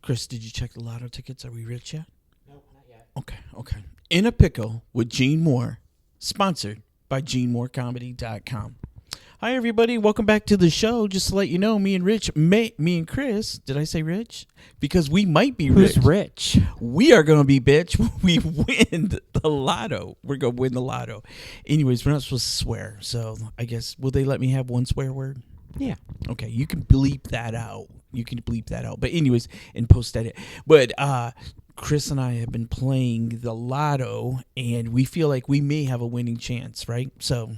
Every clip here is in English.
Chris, did you check the lotto tickets? Are we rich yet? Nope, not yet. Okay. In a Pickle with Gene Moore, sponsored by GeneMooreComedy.com. Hi, everybody. Welcome back to the show. Just to let you know, me and Chris, did I say rich? Because we might be rich. Who's rich? We are going to be bitch when we win the lotto. We're going to win the lotto. Anyways, we're not supposed to swear. So I guess, will they let me have one swear word? Yeah. Okay, you can bleep that out. But anyways, and post edit. But Chris and I have been playing the lotto, and we feel like we may have a winning chance, right? So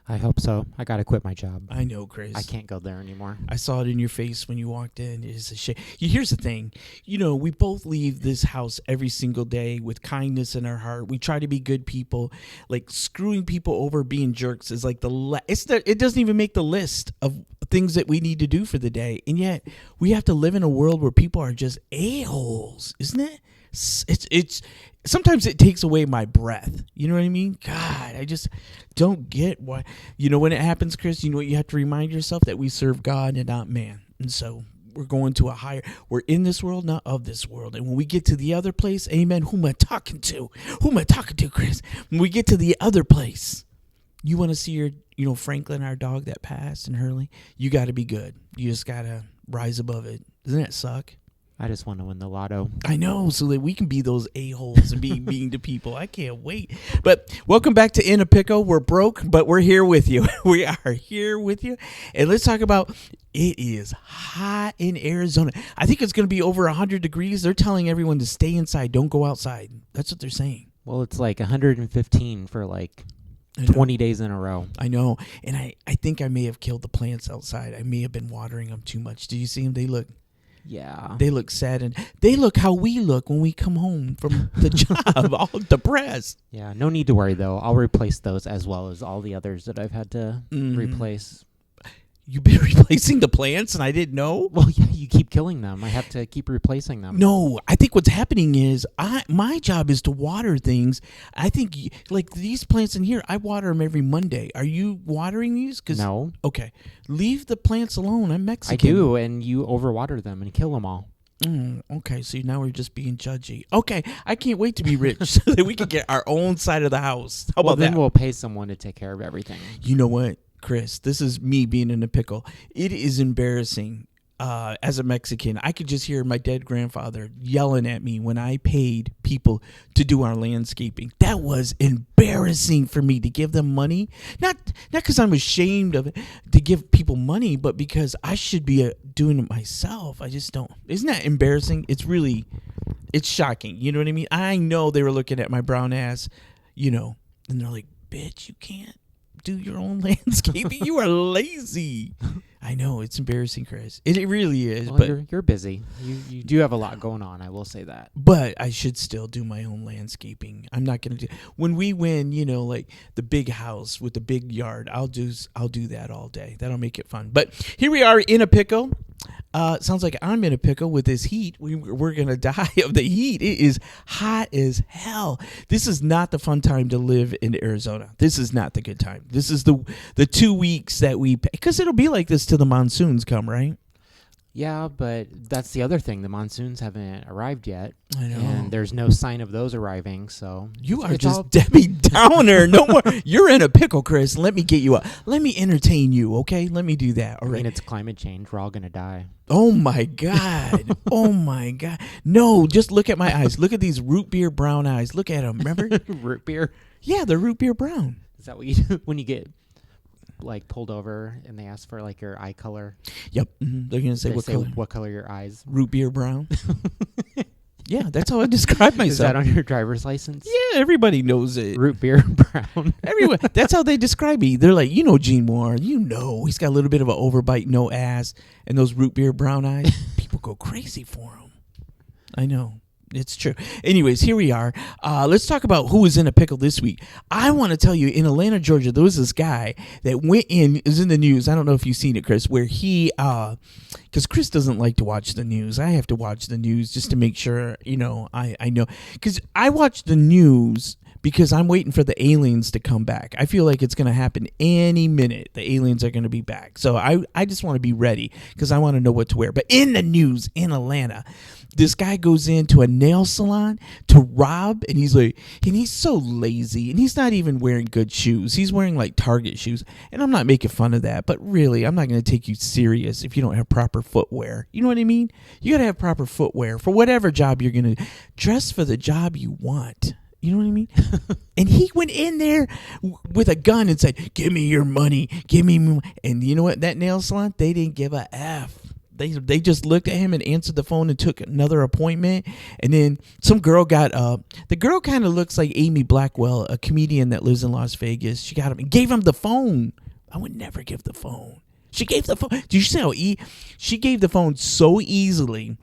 I hope so. I got to quit my job. I know, Chris. I can't go there anymore. I saw it in your face when you walked in. It is a shame. Here's the thing. We both leave this house every single day with kindness in our heart. We try to be good people. Like, screwing people over, being jerks is like it doesn't even make the list of things that we need to do for the day. And yet we have to live in a world where people are just a-holes, isn't it? It's sometimes it takes away my breath. You know what I mean? God, I just don't get why. When it happens, Chris, you have to remind yourself that we serve God and not man. And so we're going to we're in this world, not of this world. And when we get to the other place, amen, who am I talking to, Chris? When we get to the other place, you want to see your, Franklin, our dog that passed, and Hurley, you got to be good. You just got to rise above it. Doesn't that suck? I just want to win the lotto. I know, so that we can be those a-holes and be mean to people. I can't wait. But welcome back to In a Pickle. We're broke, but we're here with you. We are here with you. And let's talk about, it is hot in Arizona. I think it's going to be over 100 degrees. They're telling everyone to stay inside. Don't go outside. That's what they're saying. Well, it's like 115 for like 20 days in a row. I know. And I think I may have killed the plants outside. I may have been watering them too much. Did you see them? They look sad, and they look how we look when we come home from the job, all depressed. Yeah, no need to worry, though. I'll replace those as well as all the others that I've had to replace. You've been replacing the plants, and I didn't know? Well, yeah, you keep killing them. I have to keep replacing them. No, I think what's happening is my job is to water things. I think, like these plants in here, I water them every Monday. Are you watering these? No. Okay. Leave the plants alone. I'm Mexican. I do, and you overwater them and kill them all. Okay, so now we're just being judgy. Okay, I can't wait to be rich so that we can get our own side of the house. How about that? Then we'll pay someone to take care of everything. You know what, Chris? This is me being in a pickle. It is embarrassing. As a Mexican, I could just hear my dead grandfather yelling at me when I paid people to do our landscaping. That was embarrassing for me to give them money. Not because I'm ashamed of it to give people money, but because I should be doing it myself. I just don't. Isn't that embarrassing? It's shocking. You know what I mean? I know they were looking at my brown ass, and they're like, bitch, you can't do your own landscaping. You are lazy. I know, it's embarrassing, Chris. It really is. Well, but you're busy. You do have a lot going on. I will say that. But I should still do my own landscaping. I'm not gonna do when we win. Like the big house with the big yard. I'll do that all day. That'll make it fun. But here we are in a pickle. Sounds like I'm in a pickle with this heat. We're going to die of the heat. It is hot as hell. This is not the fun time to live in Arizona. This is not the good time. This is the 2 weeks that because it'll be like this till the monsoons come, right? Yeah, but that's the other thing. The monsoons haven't arrived yet. I know. And there's no sign of those arriving, so... You are just Debbie Downer. No more. You're in a pickle, Chris. Let me get you up. Let me entertain you, okay? Let me do that. All right. I mean, it's climate change. We're all going to die. Oh, my God. Oh, my God. No, just look at my eyes. Look at these root beer brown eyes. Look at them. Remember? Root beer? Yeah, they're root beer brown. Is that what you do when you get... like pulled over and they ask for like your eye color? Yep. Mm-hmm. They're gonna say what color your eyes? Root beer brown. Yeah, that's how I describe myself. Is that on your driver's license? Yeah, everybody knows it. Root beer brown. Everyone. That's how they describe me. They're like, Gene Moore. He's got a little bit of an overbite, no ass, and those root beer brown eyes. People go crazy for him. I know. It's true. Anyways, here we are. Let's talk about who was in a pickle this week. I want to tell you, in Atlanta, Georgia, there was this guy that is in the news. I don't know if you've seen it, Chris, where he, because Chris doesn't like to watch the news. I have to watch the news just to make sure, I know. Because I watch the news because I'm waiting for the aliens to come back. I feel like it's going to happen any minute. The aliens are going to be back. So I just want to be ready because I want to know what to wear. But in the news in Atlanta, this guy goes into a nail salon to rob, and he's so lazy, and he's not even wearing good shoes. He's wearing like Target shoes, and I'm not making fun of that, but really, I'm not going to take you serious if you don't have proper footwear. You know what I mean? You got to have proper footwear for whatever job you're going to dress for the job you want. You know what I mean? And he went in there with a gun and said, "Give me your money, give me more." And you know what? That nail salon, they didn't give a F. They just looked at him and answered the phone and took another appointment. And then some girl got the girl kind of looks like Amy Blackwell, a comedian that lives in Las Vegas. She got him and gave him the phone. I would never give the phone. She gave the phone. Did you see how she gave the phone so easily?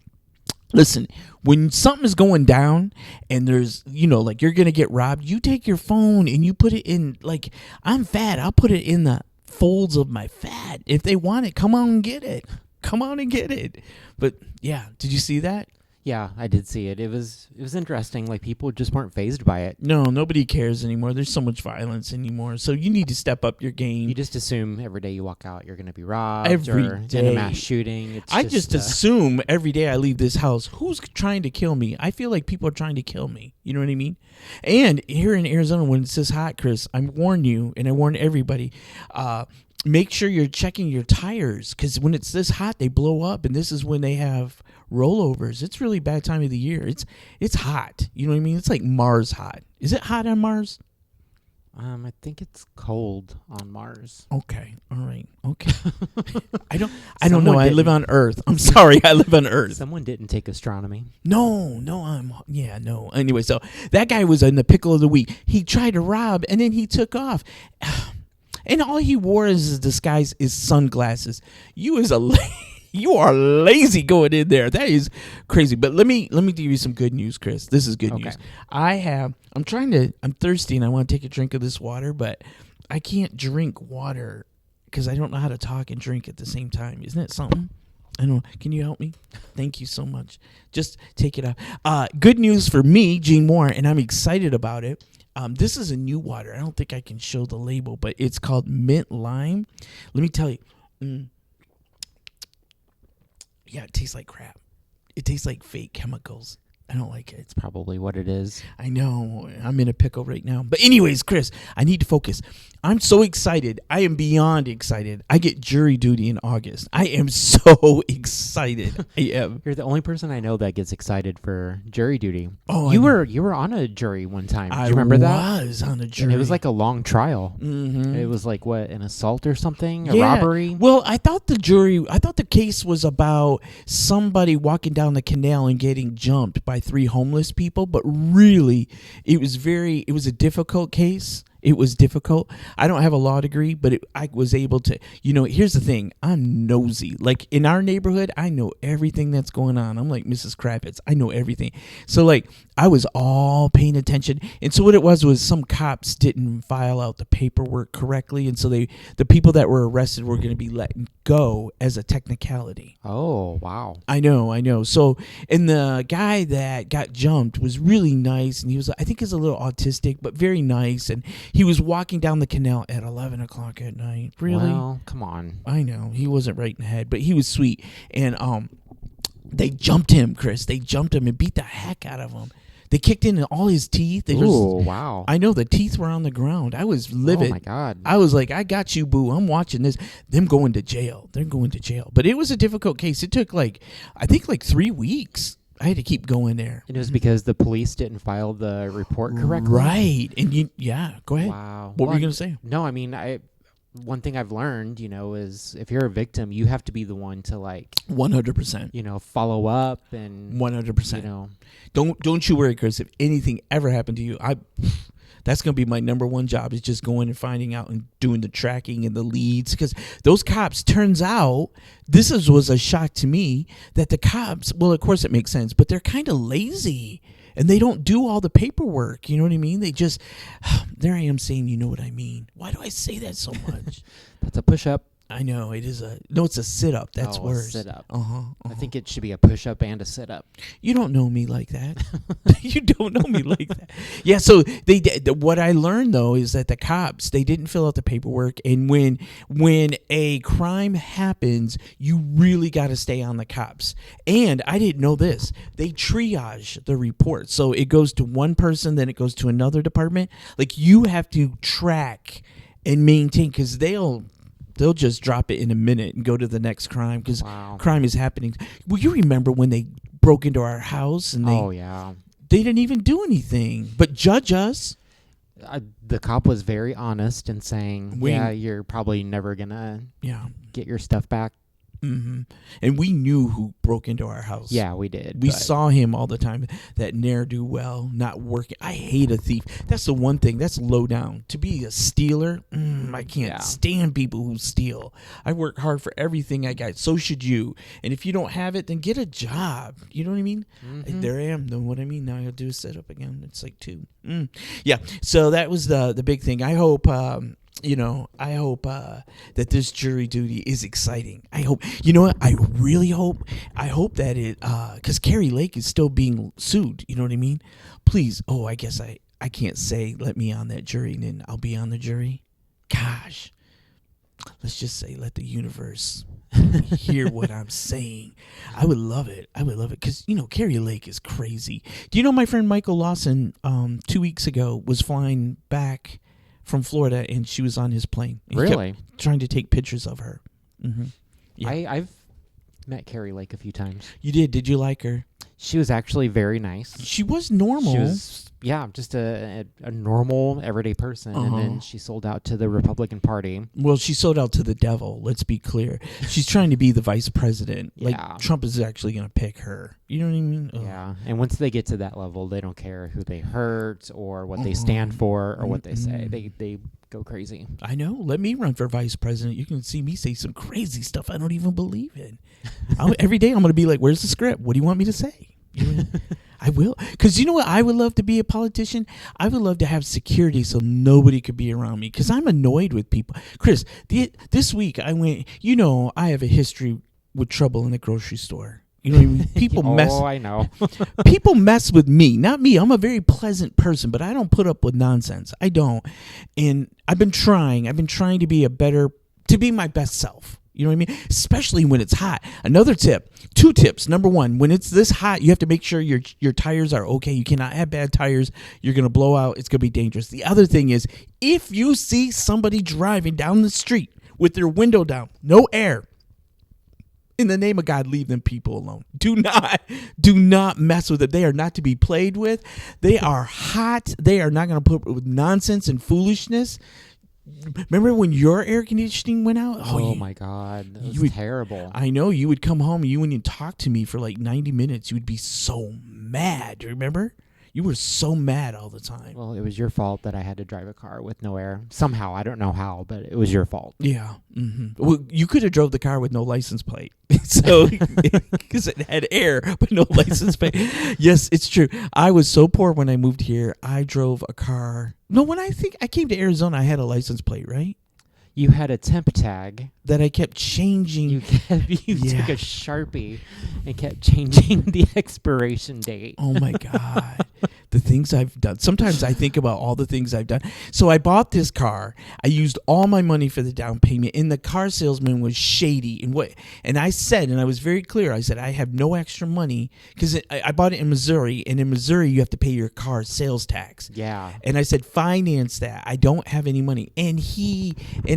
Listen, when something is going down and there's, like you're going to get robbed, you take your phone and you put it in, like, I'm fat. I'll put it in the folds of my fat. If they want it, come on and get it. Come on and get it. But yeah, did you see that? Yeah, I did see it. It was interesting. Like, people just weren't fazed by it. No, nobody cares anymore. There's so much violence anymore. So you need to step up your game. You just assume every day you walk out, you're going to be robbed every or day. in a mass shooting. I just assume every day I leave this house, who's trying to kill me? I feel like people are trying to kill me. You know what I mean? And here in Arizona, when it's this hot, Chris, I warn you, and I warn everybody, make sure you're checking your tires, because when it's this hot, they blow up, and this is when they have rollovers. It's really bad time of the year. It's hot. You know what I mean? It's like Mars hot. Is it hot on Mars? I think it's cold on Mars. Okay. All right. Okay. I don't know. I live on Earth. I'm sorry. I live on Earth. Someone didn't take astronomy. No. No. Anyway, so that guy was in the pickle of the week. He tried to rob, and then he took off. And all he wore as a disguise is sunglasses. You are lazy going in there. That is crazy. But let me give you some good news, Chris. This is good news. I'm thirsty and I want to take a drink of this water, but I can't drink water because I don't know how to talk and drink at the same time. Isn't it something? I don't know. Can you help me? Thank you so much. Just take it off. Good news for me, Gene Moore, and I'm excited about it. This is a new water. I don't think I can show the label, but it's called Mint Lime. Let me tell you. Yeah, it tastes like crap. It tastes like fake chemicals. I don't like it. It's probably what it is. I know. I'm in a pickle right now. But anyways, Chris, I need to focus. I'm so excited. I am beyond excited. I get jury duty in August. I am so excited. I am. You're the only person I know that gets excited for jury duty. Oh, you were on a jury one time. Do you remember that? I was on a jury. And it was like a long trial. Mm-hmm. It was like what, an assault or something? A robbery? Well, I thought the case was about somebody walking down the canal and getting jumped by 3 homeless people, but really it was a difficult case. It was difficult. I don't have a law degree, but I was able to, here's the thing. I'm nosy. Like in our neighborhood, I know everything that's going on. I'm like Mrs. Kravitz. I know everything. So like I was all paying attention. And so what it was some cops didn't file out the paperwork correctly. And so the people that were arrested were going to be let go as a technicality. Oh, wow. I know. So, and the guy that got jumped was really nice. And I think he's a little autistic, but very nice. And he was walking down the canal at 11 o'clock at night. Really? Well, come on. I know. He wasn't right in the head, but he was sweet. And they jumped him, Chris. They jumped him and beat the heck out of him. They kicked in all his teeth. Oh, wow. I know. The teeth were on the ground. I was livid. Oh, my God. I was like, I got you, boo. I'm watching this. Them going to jail. They're going to jail. But it was a difficult case. It took I think 3 weeks. I had to keep going there. It was because the police didn't file the report correctly? Right. And go ahead. Wow. What were you going to say? No, I mean, one thing I've learned, is if you're a victim, you have to be the one to 100%. Follow up and 100%. Don't you worry, Chris. If anything ever happened to you, that's going to be my number one job, is just going and finding out and doing the tracking and the leads. Because those cops, turns out, was a shock to me that the cops, well, of course it makes sense, but they're kind of lazy. And they don't do all the paperwork. You know what I mean? They just, there I am saying, you know what I mean. Why do I say that so much? That's a push-up. I know it is it's a sit up. That's worse. Sit up. I think it should be a push up and a sit up. You don't know me like that. You don't know me like that. Yeah. So they did. What I learned though is that the cops, they didn't fill out the paperwork, and when a crime happens, you really got to stay on the cops. And I didn't know this. They triage the report, so it goes to one person, then it goes to another department. Like you have to track and maintain, because they'll just drop it in a minute and go to the next crime, because crime is happening. Well, you remember when they broke into our house and they didn't even do anything but judge us. The cop was very honest in saying, you're probably never going to get your stuff back. Mm-hmm. And we knew who broke into our house. Yeah, we did. We saw him all the time. That ne'er-do-well, not working. I hate a thief. That's the one thing. That's low down. To be a stealer, I can't stand people who steal. I work hard for everything I got. So should you. And if you don't have it, then get a job. You know what I mean? Mm-hmm. There I am. Know what I mean? Now I'll do a setup again. It's like 2. Yeah. So that was the big thing. I hope... I hope that this jury duty is exciting. I hope, what? I really hope. I hope that it, because Carrie Lake is still being sued. You know what I mean? Please. Oh, I guess I can't say let me on that jury and then I'll be on the jury. Gosh. Let's just say let the universe hear what I'm saying. I would love it. Because, Carrie Lake is crazy. Do you know my friend Michael Lawson 2 weeks ago was flying back from Florida, and she was on his plane. He really? Kept trying to take pictures of her. Mm-hmm. Yeah. I've met Carrie Lake a few times. You did? Did you like her? She was actually very nice. She was normal. She was, just a normal, everyday person. And then she sold out to the Republican Party. Well, she sold out to the devil, let's be clear. She's trying to be the vice president. Yeah. Like, Trump is actually going to pick her. You know what I mean? Yeah. And once they get to that level, they don't care who they hurt or what they stand for or what they say. They go crazy. I know. Let me run for vice president. You can see me say some crazy stuff I don't even believe in. Every day I'm going to be like, where's the script? What do you want me to say? I will. Because you know what? I would love to be a politician. I would love to have security so nobody could be around me, because I'm annoyed with people. Chris, this week I went, I have a history with trouble in the grocery store. You know what I mean? People mess. Oh, I know. People mess with me, not me. I'm a very pleasant person, but I don't put up with nonsense. I don't. And I've been trying to be to be my best self. You know what I mean? Especially when it's hot. Another tip, 2 tips. Number 1, when it's this hot, you have to make sure your tires are okay. You cannot have bad tires. You're going to blow out. It's going to be dangerous. The other thing is, if you see somebody driving down the street with their window down, no air, in the name of God, leave them people alone. Do not mess with them. They are not to be played with. They are hot. They are not going to put up with nonsense and foolishness. Remember when your air conditioning went out? Oh my God. That was terrible. I know. You would come home and you wouldn't talk to me for like 90 minutes. You would be so mad. Remember? You were so mad all the time. Well, it was your fault that I had to drive a car with no air. Somehow. I don't know how, but it was your fault. Yeah. Mm-hmm. Well, you could have drove the car with no license plate. So, because it had air, but no license plate. Yes, it's true. I was so poor when I moved here. I drove a car. No, when I think I came to Arizona, I had a license plate, right? You had a temp tag that I kept changing. You took a Sharpie and kept changing the expiration date. Oh my God. The things I've done. Sometimes I think about all the things I've done. So I bought this car. I used all my money for the down payment, and the car salesman was shady. And I said, and I was very clear, I said, I have no extra money, because I bought it in Missouri, and in Missouri you have to pay your car sales tax. Yeah. And I said, finance that. I don't have any money. And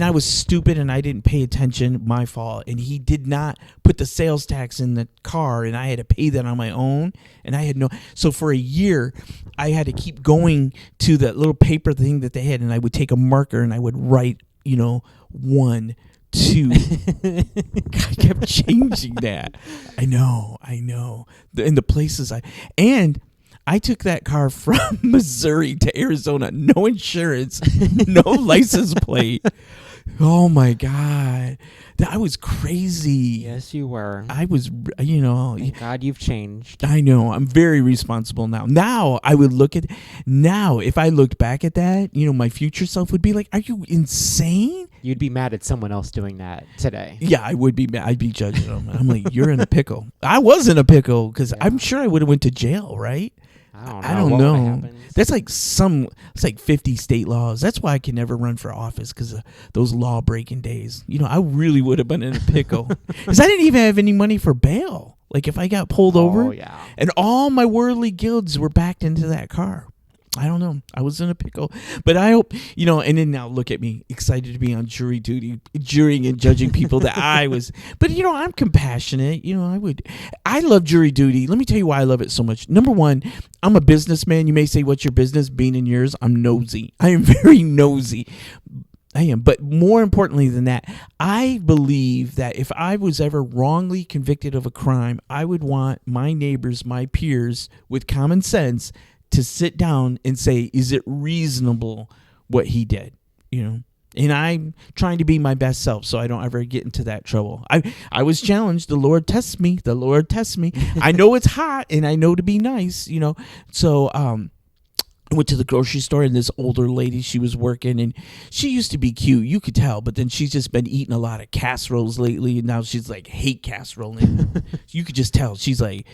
I was stupid and I didn't pay attention, my fault. And he did not put the sales tax in the car, and I had to pay that on my own. And I had so for a year, I had to keep going to that little paper thing that they had, and I would take a marker and I would write, 1, 2. I kept changing that. I know. And the places I took that car from Missouri to Arizona, no insurance, no license plate. Oh my God. I was crazy. Yes, you were. I was, you know, Thank God you've changed. I know. I'm very responsible now. Now I would look at, now if I looked back at that, you know, my future self would be like, are you insane? You'd be mad at someone else doing that today. Yeah, I would be mad. I'd be judging them. I'm like, you're in a pickle. I was in a pickle because I'm sure I would have went to jail, right? I don't know. What That's like it's like 50 state laws. That's why I can never run for office, because of those law breaking days. You know, I really would have been in a pickle because I didn't even have any money for bail. Like if I got pulled over, and all my worldly guilds were backed into that car. I don't know. I was in a pickle, but I hope, you know, and then now look at me, excited to be on jury duty, jurying and judging people that I was, but you know, I'm compassionate. You know, I love jury duty. Let me tell you why I love it so much. Number one, I'm a businessman. You may say, what's your business? Being in yours. I'm nosy. I am very nosy. I am. But more importantly than that, I believe that if I was ever wrongly convicted of a crime, I would want my neighbors, my peers with common sense to sit down and say, is it reasonable what he did? You know, and I'm trying to be my best self so I don't ever get into that trouble. I was challenged. The Lord tests me. The Lord tests me. I know it's hot and I know to be nice, you know. So, I went to the grocery store, and this older lady, she was working, and she used to be cute. You could tell, but then she's just been eating a lot of casseroles lately, and now she's like hate casserole. You could just tell. She's like,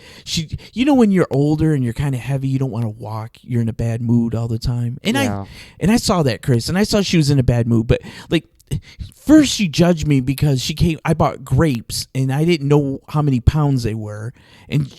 you know, when you're older and you're kind of heavy, you don't want to walk. You're in a bad mood all the time. And I saw that, Chris, and I saw she was in a bad mood, but like, first she judged me because I bought grapes and I didn't know how many pounds they were. And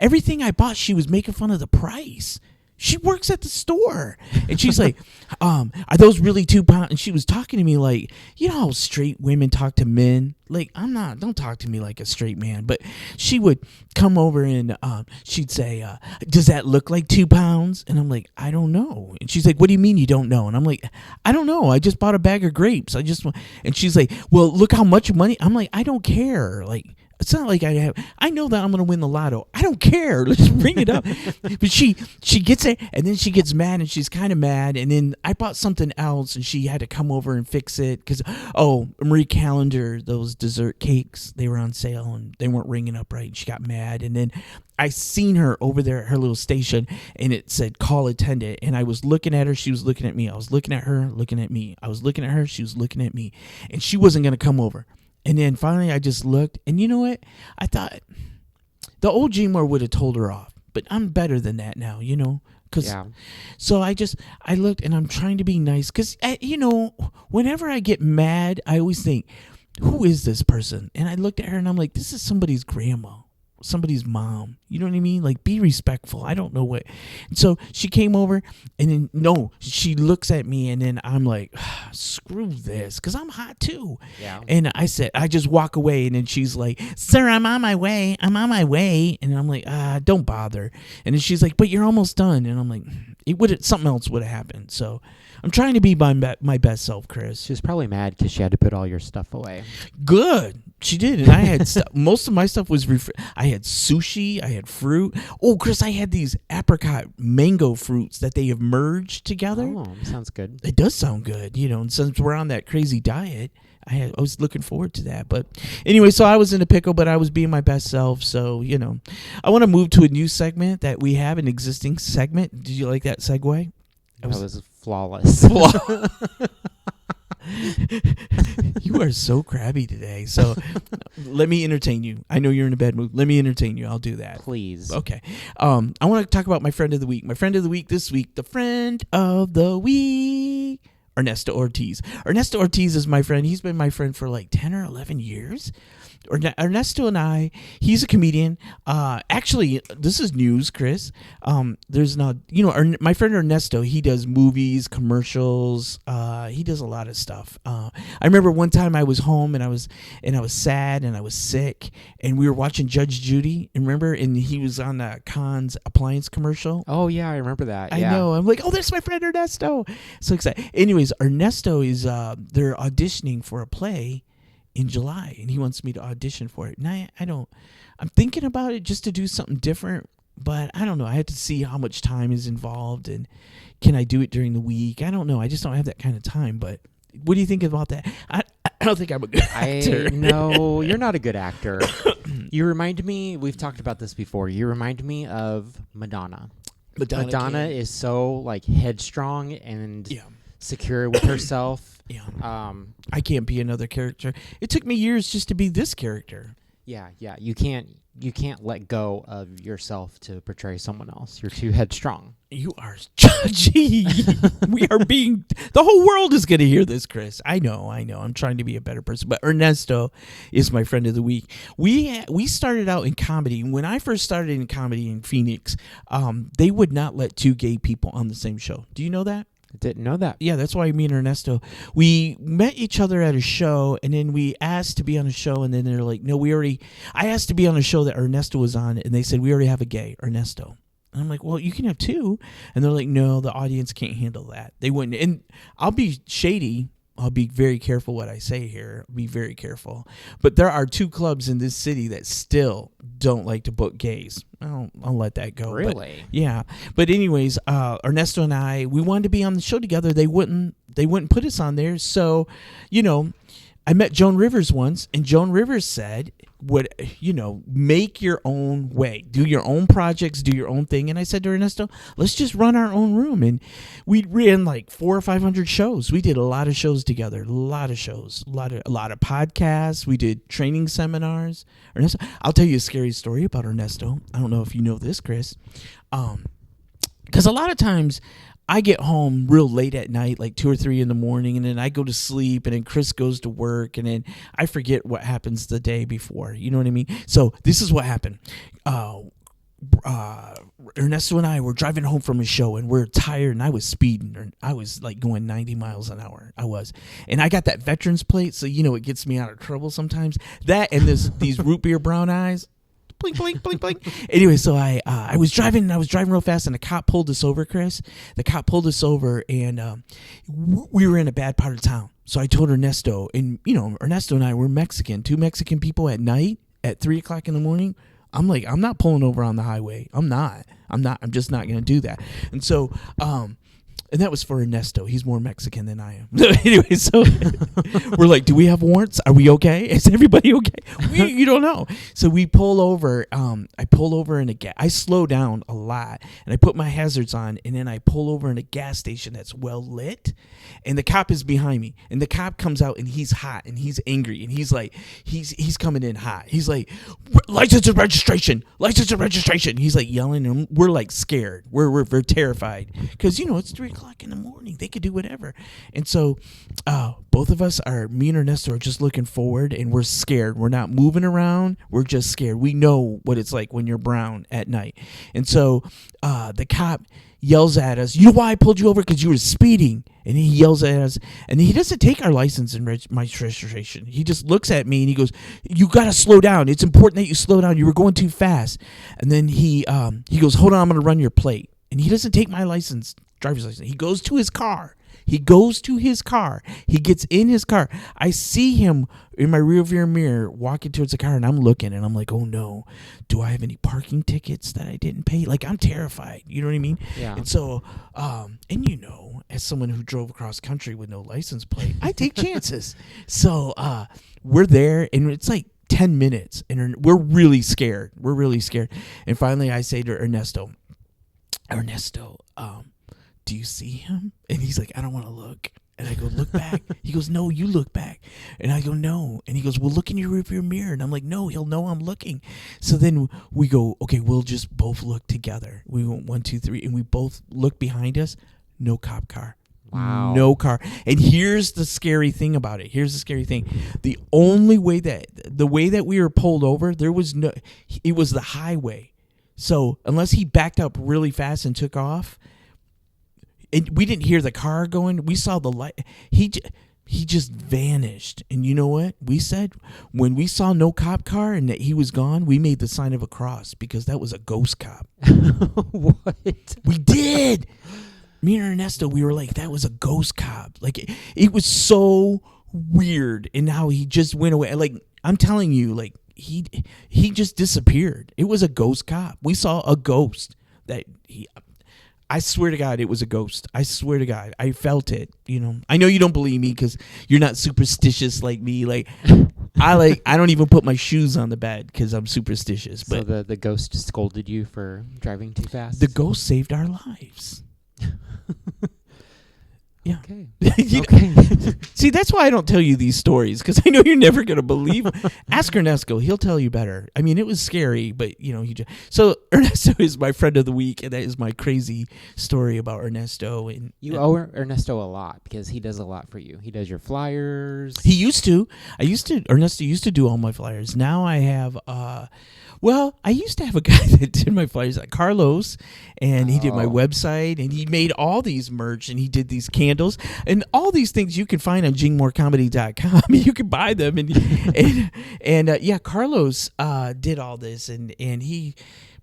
everything I bought, she was making fun of the price. She works at the store. And she's like, are those really 2 pounds? And she was talking to me like, you know how straight women talk to men? Like, don't talk to me like a straight man. But she would come over and she'd say, does that look like 2 pounds? And I'm like, I don't know. And she's like, what do you mean you don't know? And I'm like, I don't know. I just bought a bag of grapes. And she's like, well, look how much money. I'm like, I don't care. Like, it's not like I know that I'm going to win the lotto. I don't care. Let's bring it up. But she gets it, and then she gets mad, and she's kind of mad. And then I bought something else, and she had to come over and fix it because, Marie Callender, those dessert cakes, they were on sale, and they weren't ringing up right. And she got mad. And then I seen her over there at her little station, and it said call attendant. And I was looking at her. She was looking at me. I was looking at her, looking at me. I was looking at her. She was looking at me. And she wasn't going to come over. And then finally I just looked, and you know what? I thought the old Gmore would have told her off, but I'm better than that now, you know? So I looked, and I'm trying to be nice because, you know, whenever I get mad, I always think, who is this person? And I looked at her, and I'm like, this is somebody's grandma, somebody's mom. You know what I mean? Like, be respectful. I don't know what. And so she came over, and then she looks at me, and then I'm like, screw this, because I'm hot too. Yeah. And I just walk away, and then she's like, sir, I'm on my way. And I'm like, don't bother. And then she's like, but you're almost done. And I'm like, something else would have happened. So I'm trying to be my best self, Chris. She was probably mad because she had to put all your stuff away. Good. She did. And I had most of my stuff was I had sushi. I had fruit. Oh, Chris, I had these apricot mango fruits that they have merged together. Oh, sounds good. It does sound good, you know. And since we're on that crazy diet, I was looking forward to that. But anyway, so I was in a pickle, but I was being my best self. So, you know, I want to move to a new segment that we have, an existing segment. Did you like that segue? That was flawless. You are so crabby today. So let me entertain you. I know you're in a bad mood. Let me entertain you. I'll do that. Please. Okay. I want to talk about my friend of the week. My friend of the week this week, the friend of the week, Ernesto Ortiz. Ernesto Ortiz is my friend. He's been my friend for like 10 or 11 years. Ernesto and I, he's a comedian. Actually, this is news, Chris. There's not, you know, my friend Ernesto, he does movies, commercials. He does a lot of stuff. I remember one time I was home and I was sad and I was sick, and we were watching Judge Judy. And remember, and he was on the Conn's appliance commercial. Oh yeah, I remember that. I know. I'm like, oh, there's my friend Ernesto. So excited. Anyways, Ernesto is they're auditioning for a play in July, and he wants me to audition for it. And I'm thinking about it just to do something different, but I don't know. I have to see how much time is involved, and can I do it during the week? I don't know. I just don't have that kind of time, but What do you think about that? I don't think I'm a good actor. No, you're not a good actor. You remind me, we've talked about this before, you remind me of Madonna. Madonna is so like headstrong and secure with herself. Yeah. I can't be another character. It took me years just to be this character. Yeah. You can't let go of yourself to portray someone else. You're too headstrong. You are judgy. The whole world is going to hear this, Chris. I know. I'm trying to be a better person. But Ernesto is my friend of the week. We started out in comedy. When I first started in comedy in Phoenix, they would not let two gay people on the same show. Do you know that? I didn't know that. Yeah, that's why me and Ernesto, we met each other at a show, and then we asked to be on a show, and then they're like, no, I asked to be on a show that Ernesto was on, and they said, we already have a gay, Ernesto. And I'm like, well, you can have two. And they're like, no, the audience can't handle that. They wouldn't. And I'll be shady. I'll be very careful what I say here. Be very careful. But there are two clubs in this city that still don't like to book gays. I'll let that go. Really? But, yeah. But anyways, Ernesto and I, we wanted to be on the show together. They wouldn't put us on there. So, I met Joan Rivers once, and Joan Rivers said, make your own way. Do your own projects, do your own thing. And I said to Ernesto, let's just run our own room. And we ran like 400 or 500 shows. We did a lot of shows together, a lot of podcasts. We did training seminars. Ernesto, I'll tell you a scary story about Ernesto. I don't know if you know this, Chris. Because a lot of times I get home real late at night, like 2 or 3 in the morning, and then I go to sleep, and then Chris goes to work, and then I forget what happens the day before. You know what I mean? So this is what happened. Ernesto and I were driving home from a show, and we're tired, and I was speeding. I was like going 90 miles an hour. I was. And I got that veteran's plate, so it gets me out of trouble sometimes. That and these root beer brown eyes. Blink, blink, blink, blink. Anyway, so I was driving real fast, and the cop pulled us over, Chris. The cop pulled us over, and we were in a bad part of town. So I told Ernesto, and Ernesto and I were Mexican, 2 Mexican people at night at 3 o'clock in the morning. I'm like, I'm not pulling over on the highway. I'm just not going to do that. And so, and that was for Ernesto. He's more Mexican than I am. Anyway, so we're like, do we have warrants? Are we okay? Is everybody okay? You don't know. So we pull over. I pull over in I slow down a lot, and I put my hazards on, and then I pull over in a gas station that's well lit, and the cop is behind me. And the cop comes out, and he's hot, and he's angry, and he's like, he's coming in hot. He's like, license and registration. He's like yelling, and we're like scared. We're terrified because it's 3 o'clock in the morning. They could do whatever. And so both of us me and Ernesto are just looking forward, and we're scared. We're not moving around. We're just scared. We know what it's like when you're brown at night. And so the cop yells at us, you know why I pulled you over? Because you were speeding. And he yells at us, and he doesn't take our license and my registration. He just looks at me, and he goes, you got to slow down. It's important that you slow down. You were going too fast. And then he goes, hold on, I'm going to run your plate. And he doesn't take my driver's license. He goes to his car. He gets in his car. I see him in my rearview mirror walking towards the car, and I'm looking, and I'm like, oh no, do I have any parking tickets that I didn't pay? Like, I'm terrified. You know what I mean? Yeah. And so, as someone who drove across country with no license plate, I take chances. So we're there, and it's like 10 minutes, and we're really scared. And finally, I say to Ernesto, do you see him? And he's like, I don't want to look. And I go, look back. He goes, no, you look back. And I go, no. And he goes, well, look in your rearview mirror. And I'm like, no, he'll know I'm looking. So then we go, okay, we'll just both look together. We went 1, 2, 3, and we both look behind us. No cop car. Wow. No car. And here's the scary thing about it. The only way that we were pulled over, it was the highway. So unless he backed up really fast and took off, and we didn't hear the car going, we saw the light. He just vanished. And you know what we said? When we saw no cop car and that he was gone, we made the sign of a cross because that was a ghost cop. What? We did. Me and Ernesto, we were like, that was a ghost cop. Like, it was so weird in how he just went away. Like, I'm telling you, like, he just disappeared. It was a ghost cop. We saw a ghost that I swear to God, it was a ghost. I swear to God, I felt it. I know you don't believe me because you're not superstitious like me. Like, I don't even put my shoes on the bed because I'm superstitious. But so the ghost scolded you for driving too fast? The ghost saved our lives. Yeah. Okay. Okay. See, that's why I don't tell you these stories, because I know you're never going to believe them. Ask Ernesto. He'll tell you better. I mean, it was scary, but, So Ernesto is my friend of the week, and that is my crazy story about Ernesto. And you owe Ernesto a lot because he does a lot for you. He does your flyers. He used to. Ernesto used to do all my flyers. Now I have... I used to have a guy that did my flyers, like Carlos, and he did my website, and he made all these merch, and he did these candles, and all these things you can find on jingmorecomedy.com. You can buy them, and Carlos did all this,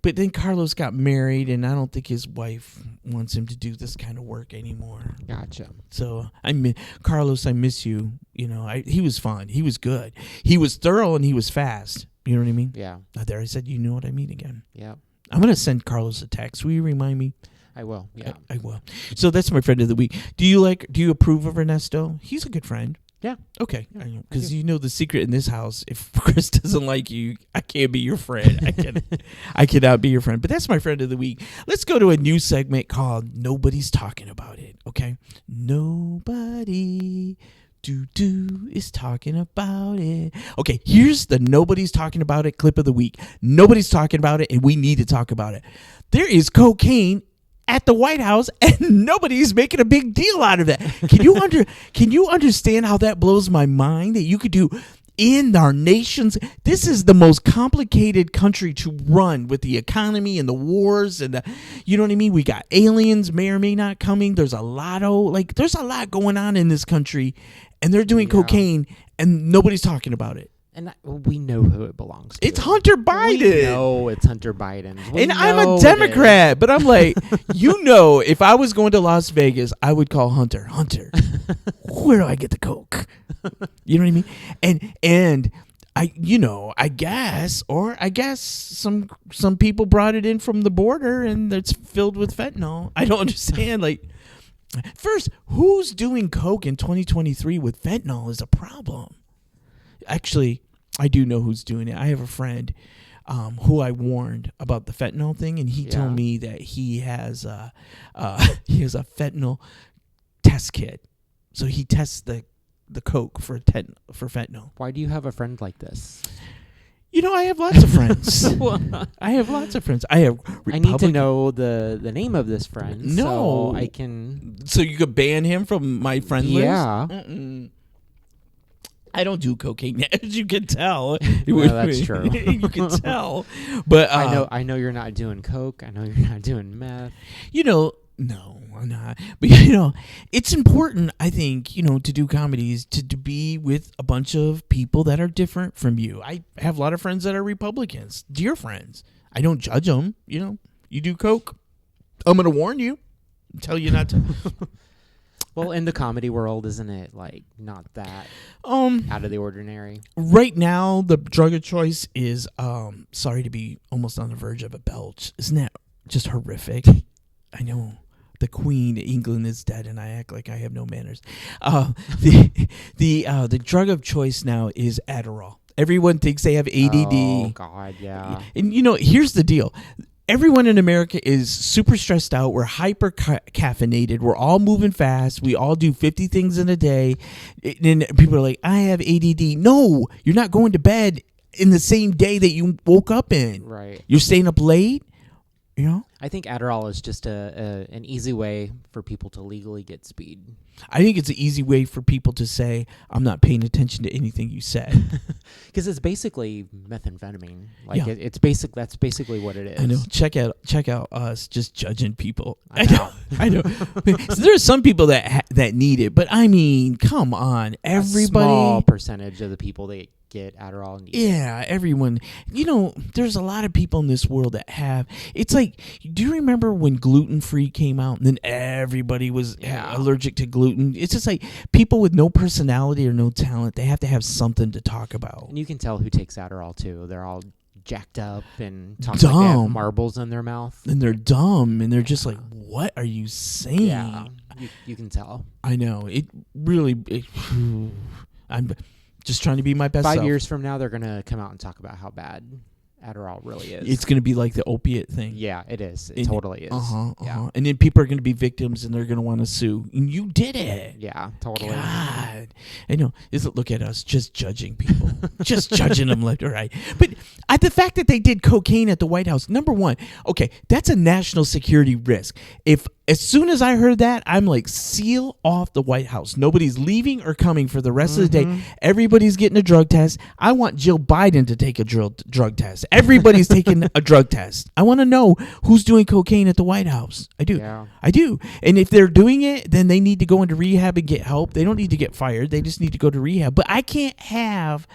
but then Carlos got married, and I don't think his wife wants him to do this kind of work anymore. Gotcha. So Carlos, I miss you. He was fun. He was good. He was thorough, and he was fast. You know what I mean? Yeah. There, I said, you know what I mean again. Yeah. I'm going to send Carlos a text. Will you remind me? I will. Yeah. I will. So that's my friend of the week. Do you approve of Ernesto? He's a good friend. Yeah. Okay. Because the secret in this house, if Chris doesn't like you, I can't be your friend. I cannot be your friend. But that's my friend of the week. Let's go to a new segment called Nobody's Talking About It. Okay? Nobody is talking about it. Okay, here's the Nobody's Talking About It clip of the week. Nobody's talking about it, and we need to talk about it. There is cocaine at the White House, and nobody's making a big deal out of it. Can you understand how that blows my mind? That you could do in our nation's... This is the most complicated country to run with the economy and the wars and you know what I mean? We got aliens may or may not coming. There's a lotto. There's a lot going on in this country, and they're doing cocaine, and nobody's talking about it. And we know who it belongs to. It's Hunter Biden. We know it's Hunter Biden. I'm a Democrat, but I'm like, if I was going to Las Vegas, I would call Hunter. Hunter, where do I get the coke? You know what I mean? And I guess some people brought it in from the border, and it's filled with fentanyl. I don't understand. First, who's doing coke in 2023 with fentanyl is a problem. Actually, I do know who's doing it. I have a friend who I warned about the fentanyl thing, and he told me that he has a fentanyl test kit. So he tests the coke for fentanyl. Why do you have a friend like this? I have lots of friends. I have lots of friends. I have. I need to know the name of this friend. No, so I can. So you could ban him from my friend list. Yeah. I don't do cocaine, as you can tell. Well, that's true. You can tell, but I know you're not doing coke. I know you're not doing meth. No, I'm not. But it's important, I think, to do comedies, to be with a bunch of people that are different from you. I have a lot of friends that are Republicans, dear friends. I don't judge them. You do coke, I'm going to warn you, tell you not to. Well, in the comedy world, isn't it not that out of the ordinary? Right now, the drug of choice is sorry to be almost on the verge of a belch. Isn't that just horrific? I know. The Queen, England is dead, and I act like I have no manners. The drug of choice now is Adderall. Everyone thinks they have ADD. Oh God, yeah. And here's the deal. Everyone in America is super stressed out. We're hyper caffeinated. We're all moving fast. We all do 50 things in a day. And people are like, I have ADD. No, you're not going to bed in the same day that you woke up in. Right. You're staying up late. I think Adderall is just an easy way for people to legally get speed. I think it's an easy way for people to say, I'm not paying attention to anything you said. Because it's basically methamphetamine. That's basically what it is. I know. Check out us just judging people. I know. So there are some people that need it, but I mean, come on, everybody. A small percentage of the people that get Adderall need it. Yeah, everyone. There's a lot of people in this world that have. It's like, do you remember when gluten-free came out and then everybody was allergic to gluten? It's just like people with no personality or no talent, they have to have something to talk about. And you can tell who takes Adderall too. They're all jacked up and talk like they have marbles in their mouth. And they're dumb, and they're just like, what are you saying? Yeah, you can tell. I know. It really... I'm just trying to be my best 5 self. years from now, they're going to come out and talk about how bad Adderall really is. It's going to be like the opiate thing. Yeah, it is. It totally is. Yeah. And then people are going to be victims, and they're going to want to sue. And you did it. Yeah, totally. God. I know. Look at us just judging people. Just judging them left or right. But the fact that they did cocaine at the White House, number one, okay, that's a national security risk. As soon as I heard that, I'm like, seal off the White House. Nobody's leaving or coming for the rest of the day. Everybody's getting a drug test. I want Jill Biden to take a drug test. Everybody's taking a drug test. I want to know who's doing cocaine at the White House. I do. Yeah. I do. And if they're doing it, then they need to go into rehab and get help. They don't need to get fired. They just need to go to rehab. But I can't have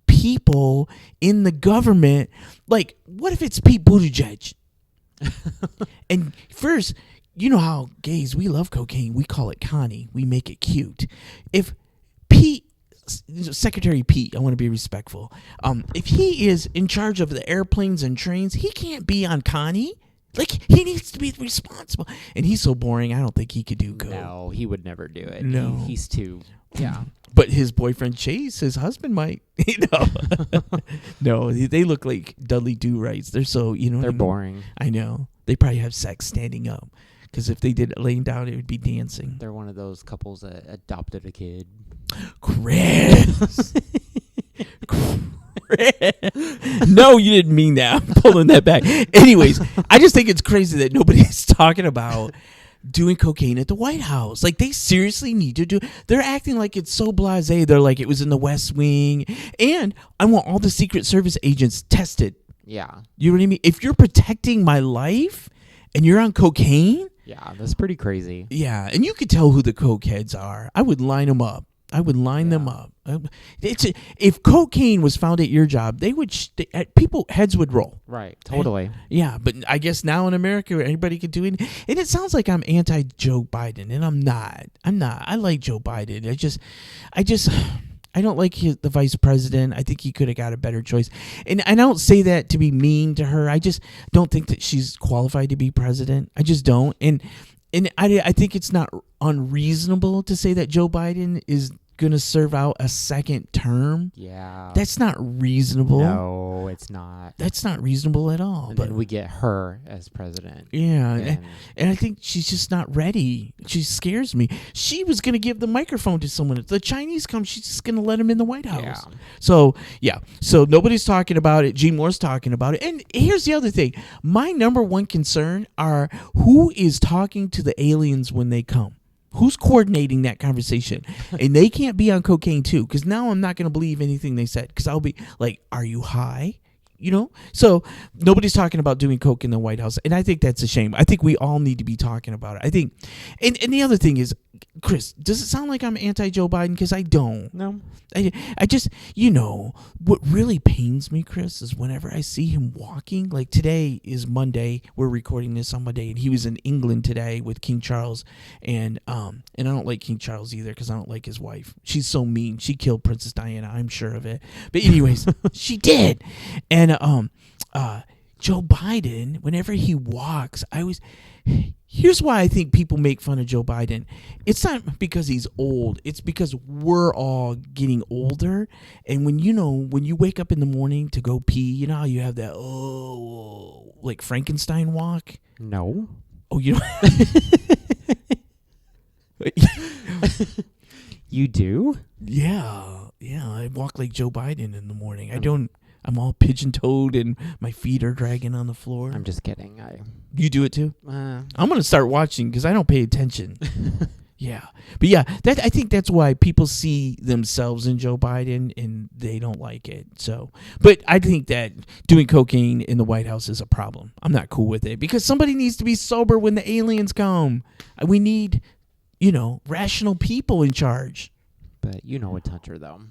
people in the government, like, what if it's Pete Buttigieg? And first... You know how gays, we love cocaine. We call it Connie. We make it cute. If Secretary Pete, I want to be respectful. If he is in charge of the airplanes and trains, he can't be on Connie. Like, he needs to be responsible. And he's so boring, I don't think he could do coke. No, he would never do it. No. He's too, yeah. But his boyfriend Chase, his husband, might. No, they look like Dudley Do-Rights. They're so, They're boring. I know. They probably have sex standing up. Because if they did it laying down, it would be dancing. They're one of those couples that adopted a kid. Chris. No, you didn't mean that. I'm pulling that back. Anyways, I just think it's crazy that nobody's talking about doing cocaine at the White House. Like, they seriously need to do. They're acting like it's so blasé. They're like, it was in the West Wing. And I want all the Secret Service agents tested. Yeah. You know what I mean? If you're protecting my life and you're on cocaine... Yeah, that's pretty crazy. Yeah, and you could tell who the coke heads are. I would line them up. Them up. If cocaine was found at your job, they would people heads would roll. Right, totally. Yeah, but I guess now in America, anybody could do it. And it sounds like I'm anti Joe Biden, and I'm not. I like Joe Biden. I don't like the vice president. I think he could have got a better choice. And I don't say that to be mean to her. I just don't think that she's qualified to be president. I just don't. And I think it's not unreasonable to say that Joe Biden is going to serve out a second term. Yeah. That's not reasonable. No, it's not. That's not reasonable at all. And then we get her as president. Yeah. And I think she's just not ready. She scares me. She was going to give the microphone to someone. If the Chinese come, she's just going to let them in the White House. Yeah. So, yeah. So nobody's talking about it. Gene Moore's talking about it. And here's the other thing. My number one concern are who is talking to the aliens when they come. Who's coordinating that conversation? And they can't be on cocaine too, because now I'm not going to believe anything they said, because I'll be like, are you high? So nobody's talking about doing coke in the White House, and I think that's a shame. I think we all need to be talking about it. I think, and the other thing is, Chris, does it sound like I'm anti-Joe Biden? Because I don't. No. I just, what really pains me, Chris, is whenever I see him walking. Like, today is Monday. We're recording this on Monday, and he was in England today with King Charles. And I don't like King Charles either, because I don't like his wife. She's so mean. She killed Princess Diana. I'm sure of it. But anyways, she did. And Joe Biden, whenever he walks, here's why I think people make fun of Joe Biden. It's not because he's old. It's because we're all getting older. And when you wake up in the morning to go pee, you know how you have that, like Frankenstein walk? No. Oh, you know. You do? Yeah. I walk like Joe Biden in the morning. I'm all pigeon-toed and my feet are dragging on the floor. I'm just kidding. You do it too? I'm going to start watching because I don't pay attention. Yeah. But yeah, I think that's why people see themselves in Joe Biden and they don't like it. So, but I think that doing cocaine in the White House is a problem. I'm not cool with it because somebody needs to be sober when the aliens come. We need, rational people in charge. But you know it's Hunter, though.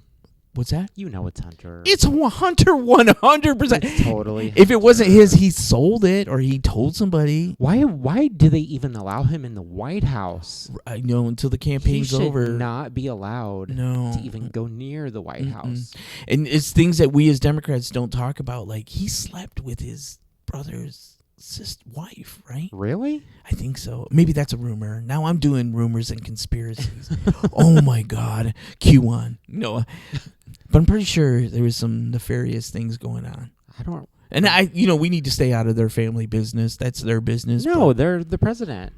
What's that? You know it's Hunter. It's Hunter 100%. It's totally If it wasn't his, he sold it or he told somebody. Why do they even allow him in the White House? I know until the campaign's over. He should not be allowed to even go near the White House. And it's things that we as Democrats don't talk about. Like, he slept with his brother's wife, right? Really? I think so. Maybe that's a rumor. Now I'm doing rumors and conspiracies. Oh my God. Q1. No. But I'm pretty sure there was some nefarious things going on. And we need to stay out of their family business. That's their business. No, they're the president.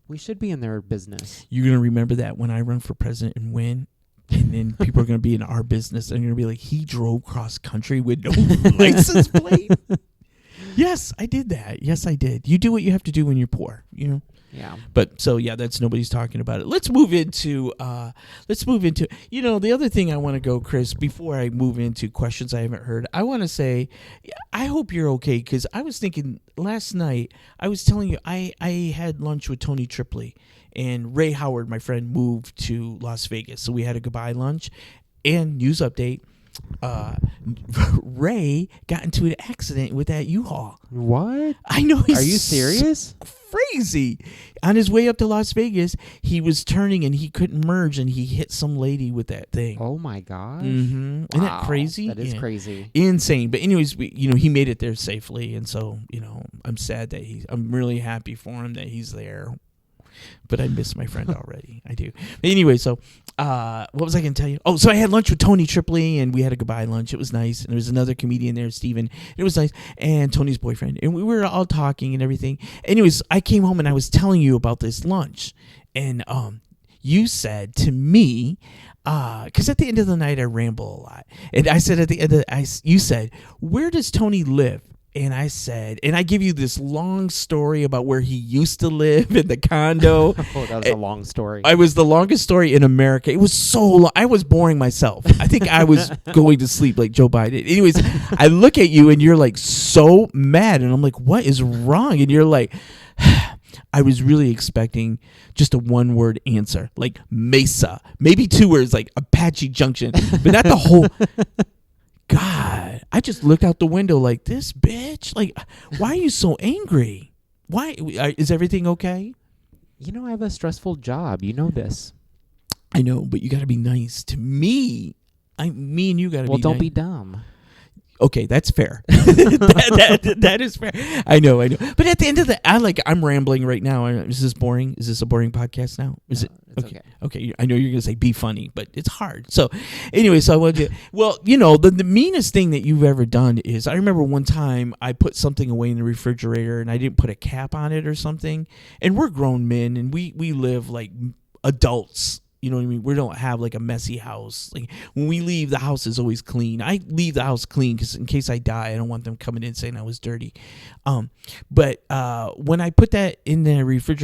We should be in their business. You're going to remember that when I run for president and win. And then people are going to be in our business and they're going to be like, he drove cross country with no license plate. Yes, I did that. Yes, I did. You do what you have to do when you're poor, Yeah. But so that's nobody's talking about it. Let's move into the other thing I want to go, Chris, before I move into questions I haven't heard. I want to say I hope you're okay, because I was thinking last night, I was telling you I had lunch with Tony Tripoli, and Ray Howard, my friend, moved to Las Vegas. So we had a goodbye lunch and news update. Ray got into an accident with that U-Haul. What? I know. Are you serious? Crazy. On his way up to Las Vegas, he was turning and he couldn't merge, and he hit some lady with that thing. Oh my gosh. Mm-hmm. Wow. Isn't that crazy? That is crazy. Insane. But anyways, he made it there safely, and so I'm sad that I'm really happy for him that he's there. But I miss my friend already. I do. But anyway, so what was I going to tell you? Oh, so I had lunch with Tony Tripoli, and we had a goodbye lunch. It was nice. And there was another comedian there, Steven. It was nice. And Tony's boyfriend. And we were all talking and everything. Anyways, I came home and I was telling you about this lunch. And you said to me, because at the end of the night, I ramble a lot. And I said at the end of you said, where does Tony live? And I said, and I give you this long story about where he used to live in the condo. Oh, that was a long story. I was the longest story in America. It was so long. I was boring myself. I think I was going to sleep like Joe Biden. Anyways, I look at you and you're like so mad. And I'm like, what is wrong? And you're like, I was really expecting just a one-word answer, like Mesa. Maybe 2 words, like Apache Junction. But not the whole... God, I just looked out the window like, this bitch. Like, why are you so angry? Why? Is everything okay? I have a stressful job. You know this. I know, but you got to be nice to me. Me and you got to be nice. Well, don't be dumb. Okay, that's fair. that is fair. I know. But at the end of I'm rambling right now. Is this boring? Is this a boring podcast now? Is it? Okay. Okay. I know you're going to say be funny, but it's hard. So anyway, I wanted to, the meanest thing that you've ever done is, I remember one time I put something away in the refrigerator and I didn't put a cap on it or something. And we're grown men and we live like adults. You know what I mean? We don't have like a messy house. Like when we leave, the house is always clean. I leave the house clean because in case I die, I don't want them coming in saying I was dirty. But when I put that in the refrigerator,